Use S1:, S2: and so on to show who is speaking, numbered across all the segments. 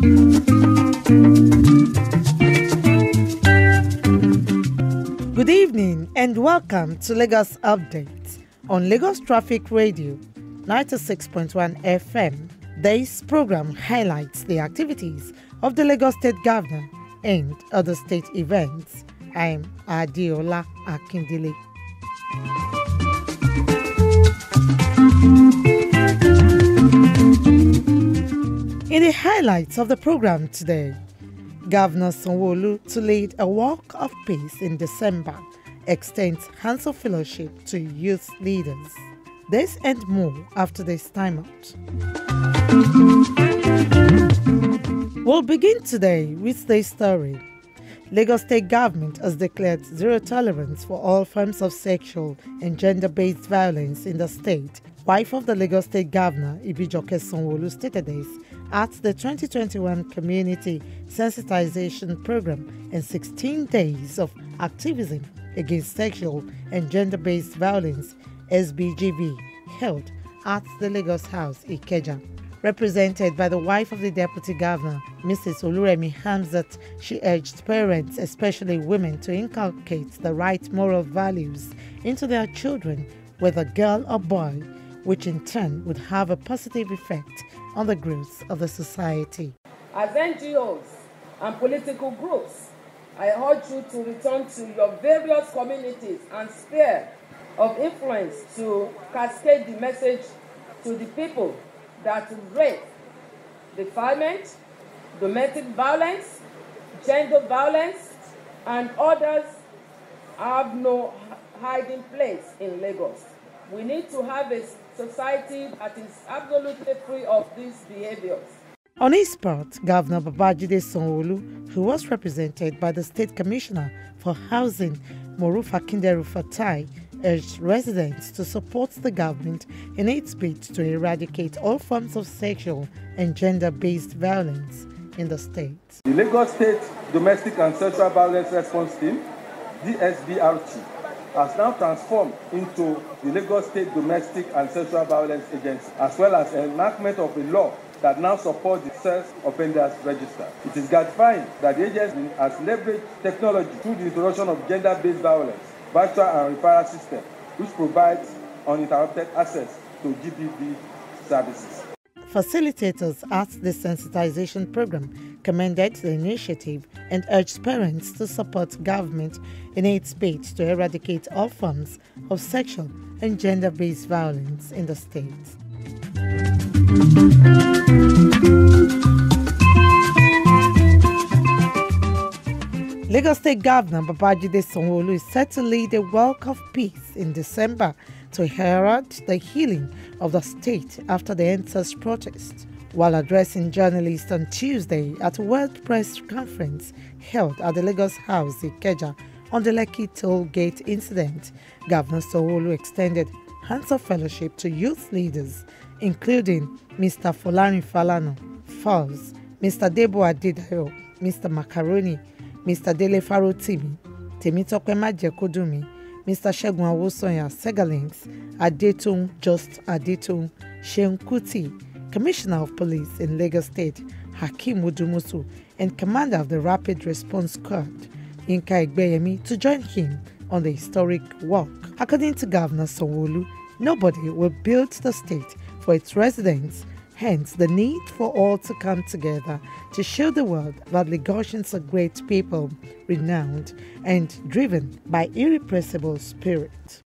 S1: Good evening and welcome to Lagos Updates on Lagos Traffic Radio 96.1 FM. This program highlights the activities of the Lagos State Governor and other state events. I'm Adiola Akindele. In the highlights of the program today, Governor Sanwo-Olu to lead a walk of peace in December, extends hands of fellowship to youth leaders. This and more after this time out. We'll begin today with this story. Lagos State Government has declared zero tolerance for all forms of sexual and gender-based violence in the state. Wife of the Lagos State Governor, Ibijoke Sanwo-Olu, stated this at the 2021 Community Sensitization Program and 16 days of activism against sexual and gender-based violence (SBGV) held at the Lagos House, Ikeja. Represented by the wife of the Deputy Governor, Mrs. Oluremi Hamzat, she urged parents, especially women, to inculcate the right moral values into their children, whether girl or boy, which in turn would have a positive effect on the growth of the society.
S2: As NGOs and political groups, I urge you to return to your various communities and sphere of influence to cascade the message to the people that rape, defilement, domestic violence, gender violence, and others have no hiding place in Lagos. We need to have a society that is absolutely free of these behaviors.
S1: On his part, Governor Babajide Sanwo-Olu, who was represented by the State Commissioner for Housing, Moruf Akinderu Fatai, urged residents to support the government in its bid to eradicate all forms of sexual and gender-based violence in the state.
S3: The Lagos State Domestic and Sexual Violence Response Team, DSBRT, has now transformed into the Lagos State Domestic and Sexual Violence Agency, as well as an enactment of a law that now supports the Sex Offenders Register. It is gratifying that the agency has leveraged technology through the introduction of gender-based violence, virtual and referral system, which provides uninterrupted access to GBV services.
S1: Facilitators at the sensitization program commended the initiative and urged parents to support government in its bid to eradicate all forms of sexual and gender-based violence in the state. Lagos State Governor Babajide Sanwo-Olu is set to lead a walk of peace in December to herald the healing of the state after the EndSARS protest. While addressing journalists on Tuesday at a World Press Conference held at the Lagos House, Ikeja, on the Lekki Toll Gate incident, Governor Sanwo-Olu extended hands of fellowship to youth leaders, including Mr. Folarin Falana, Falls, Mr. Debo Adedayo, Mr. Macaroni, Mr. Dele Farotimi, Temitope Majekodumi, Mr. Segun Awosonya Segalinks, Adetun Just Adetun, Sheun Kuti, Commissioner of Police in Lagos State, Hakeem Udumusu, and Commander of the Rapid Response Squad, Inka Egbeyemi, to join him on the historic walk. According to Governor Sanwo-Olu, nobody will build the state for its residents, hence the need for all to come together to show the world that Lagosians are great people, renowned and driven by irrepressible spirit.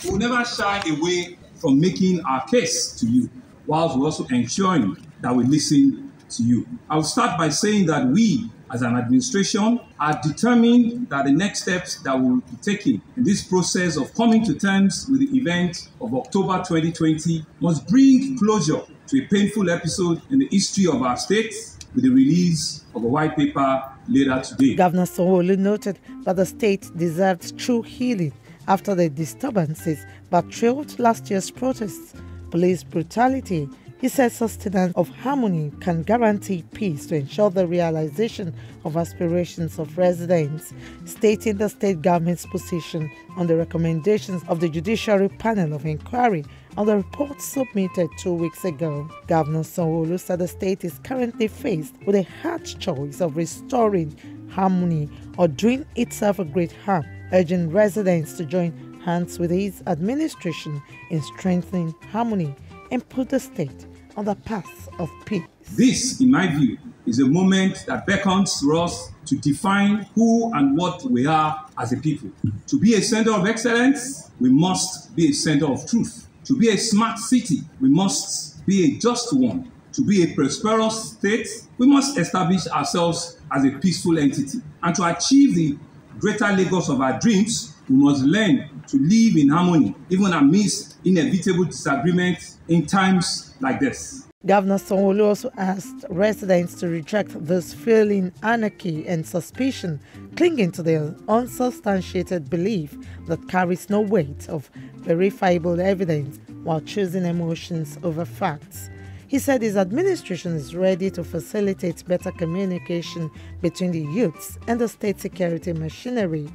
S4: We'll never shy away from making our case to you, whilst we're also ensuring that we listen to you. I'll start by saying that we, as an administration, are determined that the next steps that we'll be taking in this process of coming to terms with the event of October 2020 must bring closure to a painful episode in the history of our state with the release of a white paper later today.
S1: Governor Sanwo-Olu noted that the state deserved true healing after the disturbances that trailed last year's protests, police brutality. He said sustenance of harmony can guarantee peace to ensure the realization of aspirations of residents, stating the state government's position on the recommendations of the Judiciary Panel of Inquiry on the report submitted 2 weeks ago. Governor Sanwo-Olu said the state is currently faced with a hard choice of restoring harmony or doing itself a great harm, urging residents to join hands with his administration in strengthening harmony and put the state on the path of peace.
S4: This, in my view, is a moment that beckons to us to define who and what we are as a people. To be a center of excellence, we must be a center of truth. To be a smart city, we must be a just one. To be a prosperous state, we must establish ourselves as a peaceful entity. And to achieve the greater Lagos of our dreams, we must learn to live in harmony, even amidst inevitable disagreements in times like this.
S1: Governor Sanwo-Olu also asked residents to reject this feeling anarchy and suspicion, clinging to their unsubstantiated belief that carries no weight of verifiable evidence while choosing emotions over facts. He said his administration is ready to facilitate better communication between the youths and the state security machinery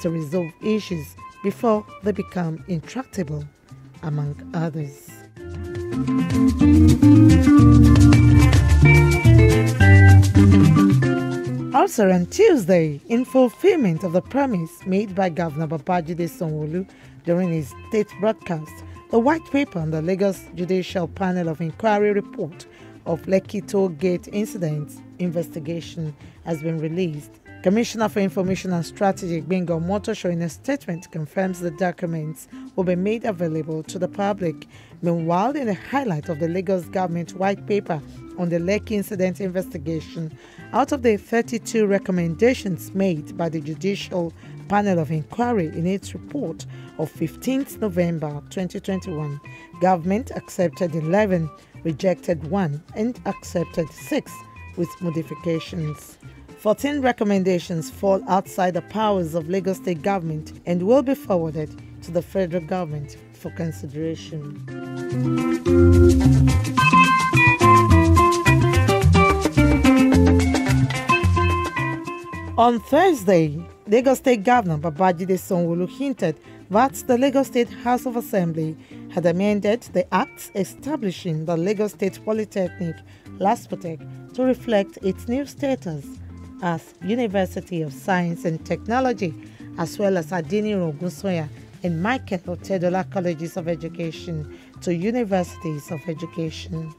S1: to resolve issues before they become intractable, among others. Also on Tuesday, in fulfillment of the promise made by Governor Babajide Sanwo-Olu during his state broadcast, the white paper on the Lagos Judicial Panel of Inquiry report of Lekki Toll Gate incident investigation has been released. Commissioner for Information and Strategy Gbenga Omotosho in a statement confirms the documents will be made available to the public. Meanwhile, in a highlight of the Lagos government white paper on the Lekki incident investigation, out of the 32 recommendations made by the Judicial Panel of Inquiry in its report of 15th November 2021, government accepted 11, rejected 1, and accepted 6 with modifications. 14 recommendations fall outside the powers of Lagos State government and will be forwarded to the federal government for consideration. On Thursday, Lagos State Governor Babajide Sanwo-Olu hinted that the Lagos State House of Assembly had amended the Act establishing the Lagos State Polytechnic (LASPOTECH) to reflect its new status as University of Science and Technology, as well as Adeniran Ogunsoya and Michael Otedola Colleges of Education to Universities of Education.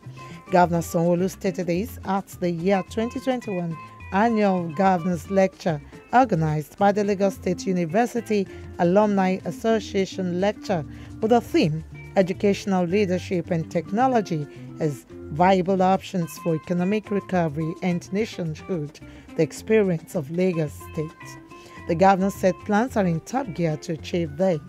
S1: Governor Sanwo-Olu stated this at the year 2021 Annual Governors Lecture organized by the Lagos State University Alumni Association Lecture with the theme Educational Leadership and Technology as Viable Options for Economic Recovery and Nationhood, the experience of Lagos State. The governor said plans are in top gear to achieve this.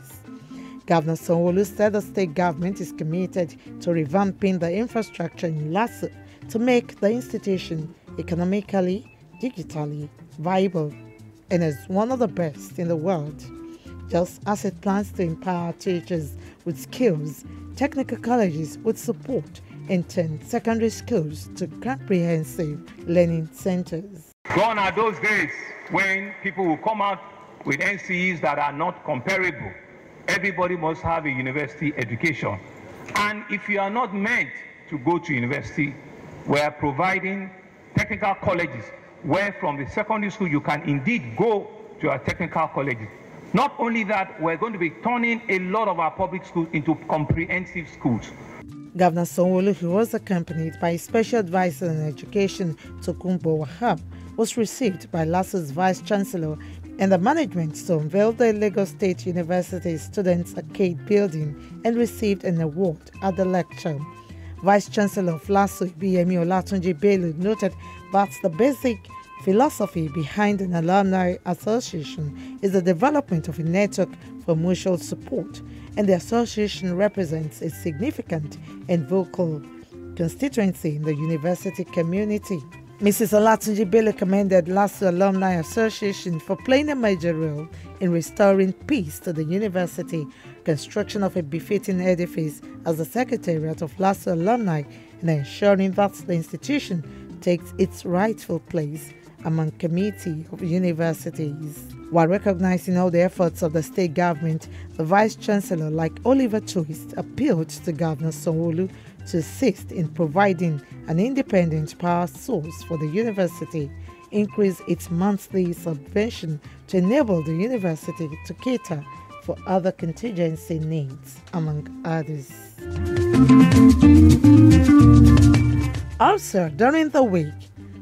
S1: Governor Sanwo-Olu said the state government is committed to revamping the infrastructure in LASU to make the institution economically, digitally viable and as one of the best in the world. Just as it plans to empower teachers with skills, technical colleges with support, and turn secondary schools to comprehensive learning centers.
S5: Gone are those days when people will come out with NCEs that are not comparable. Everybody must have a university education. And if you are not meant to go to university, we are providing technical colleges where from the secondary school you can indeed go to our technical colleges. Not only that, we're going to be turning a lot of our public schools into comprehensive schools.
S1: Governor Sanwo-Olu, who was accompanied by Special Advisor on Education Tokunbo Wahab, was received by LASU's Vice Chancellor and the management to unveil the Lagos State University Students Arcade Building and received an award at the lecture. Vice Chancellor of LASU, BME Olatunji Bello, noted that the basic philosophy behind an alumni association is the development of a network for mutual support, and the association represents a significant and vocal constituency in the university community. Mrs. Olatunji Bello commended LASU Alumni Association for playing a major role in restoring peace to the university, construction of a befitting edifice as the Secretariat of LASU Alumni, and ensuring that the institution takes its rightful place among committee of universities. While recognizing all the efforts of the state government, the Vice Chancellor, like Oliver Twist, appealed to Governor Sanwo-Olu to assist in providing an independent power source for the university, increase its monthly subvention to enable the university to cater for other contingency needs, among others. Also, during the week,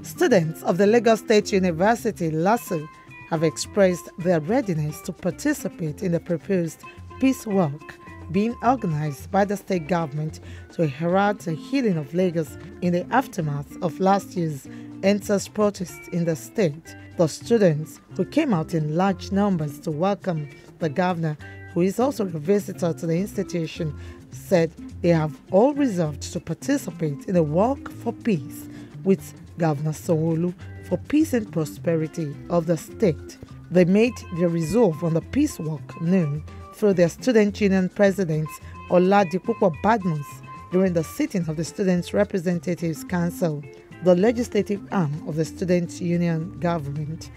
S1: students of the Lagos State University, LASU, have expressed their readiness to participate in the proposed peace walk being organized by the state government to herald the healing of Lagos in the aftermath of last year's EndSARS protests in the state. The students, who came out in large numbers to welcome the governor, who is also a visitor to the institution, said they have all resolved to participate in a walk for peace with Governor Sanwo-Olu for peace and prosperity of the state. They made their resolve on the peace walk known through their student union president Oladipupo Badmus during the sitting of the Students' Representatives Council, the legislative arm of the student union government.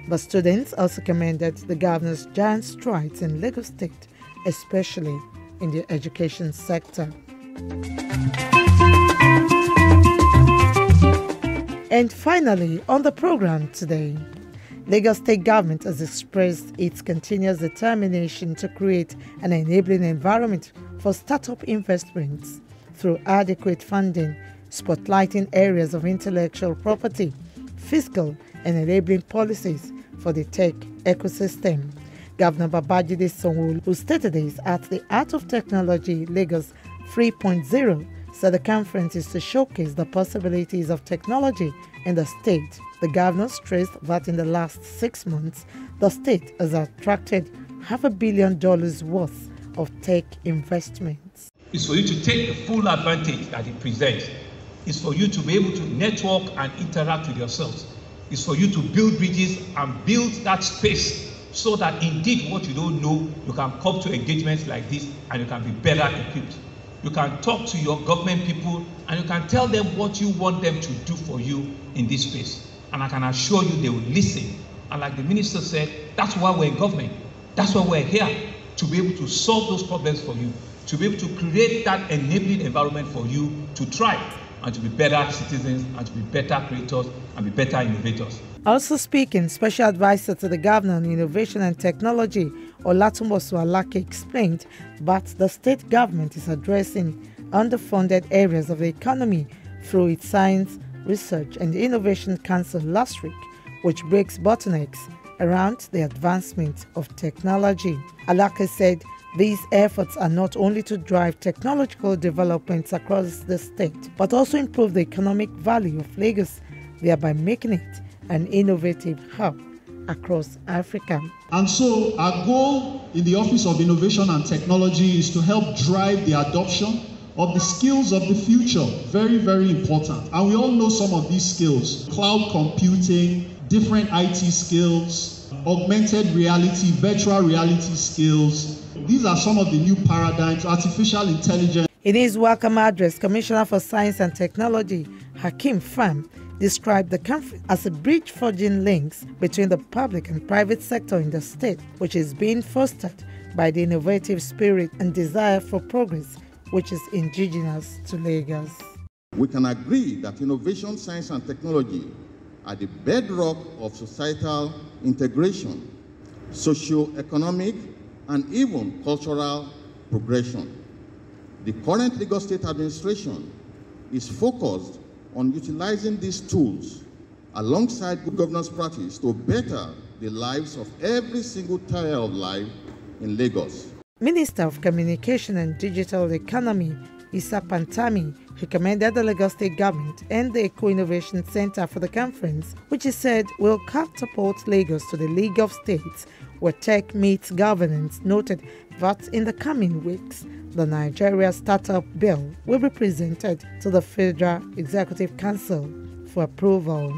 S1: The students also commended the governor's giant strides in Lagos State, especially in the education sector. And finally, on the program today, Lagos State Government has expressed its continuous determination to create an enabling environment for startup investments through adequate funding, spotlighting areas of intellectual property, fiscal and enabling policies for the tech ecosystem. Governor Babajide Sanwo-Olu, who stated this at the Art of Technology Lagos 3.0, said the conference is to showcase the possibilities of technology in the state. The governor stressed that in the last 6 months, the state has attracted $500 million worth of tech investments.
S4: It's for you to take the full advantage that it presents. It's for you to be able to network and interact with yourselves. It's for you to build bridges and build that space so that indeed what you don't know, you can come to engagements like this and you can be better equipped. You can talk to your government people and you can tell them what you want them to do for you in this space. And I can assure you they will listen. And like the minister said, that's why we're in government. That's why we're here, to be able to solve those problems for you, to be able to create that enabling environment for you to thrive and to be better citizens and to be better creators and be better innovators.
S1: Also speaking, Special Advisor to the Governor on Innovation and Technology, Olatunbosu Alake, explained that the state government is addressing underfunded areas of the economy through its Science, Research and Innovation Council last week, which breaks bottlenecks around the advancement of technology. Alake said these efforts are not only to drive technological developments across the state, but also improve the economic value of Lagos, thereby making it an innovative hub across Africa.
S6: And so our goal in the Office of Innovation and Technology is to help drive the adoption of the skills of the future. Very, very important. And we all know some of these skills: cloud computing, different IT skills, augmented reality, virtual reality skills. These are some of the new paradigms, artificial intelligence.
S1: In his welcome address, Commissioner for Science and Technology, Hakeem Pham, described the conference as a bridge forging links between the public and private sector in the state, which is being fostered by the innovative spirit and desire for progress, which is indigenous to Lagos.
S7: We can agree that innovation, science and technology are the bedrock of societal integration, socio-economic and even cultural progression. The current Lagos State administration is focused on utilizing these tools alongside good governance practice to better the lives of every single tier of life in Lagos.
S1: Minister of Communication and Digital Economy, Issa Pantami, recommended the Lagos State Government and the Eco-Innovation Center for the conference, which he said will catapult Lagos to the League of States where tech meets governance. Noted that in the coming weeks, the Nigeria Startup Bill will be presented to the Federal Executive Council for approval.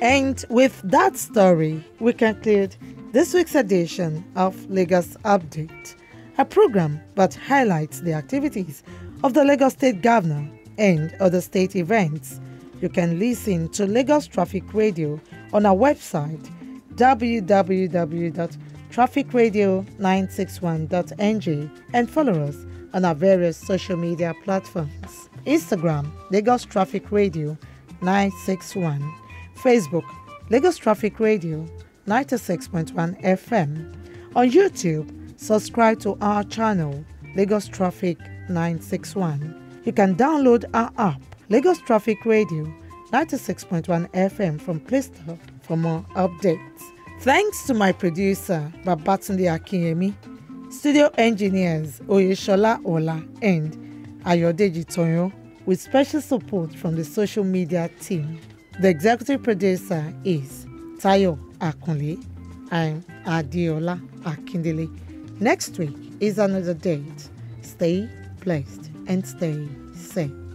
S1: And with that story, we conclude this week's edition of Lagos Update, a program that highlights the activities of the Lagos State Governor and other state events. You can listen to Lagos Traffic Radio on our website www.trafficradio961.ng and follow us on our various social media platforms. Instagram, Lagos Traffic Radio 961. Facebook, Lagos Traffic Radio 96.1 FM. On YouTube, subscribe to our channel, Lagos Traffic 961. You can download our app, Lagos Traffic Radio 96.1 FM from Play Store for more updates. Thanks to my producer, Babatunde Akinyemi, studio engineers Oyeshola Ola and Ayodeji Toyo, with special support from the social media team. The executive producer is Tayo Akunle. I'm Adiola Akindele. Next week is another date. Stay blessed and stay safe.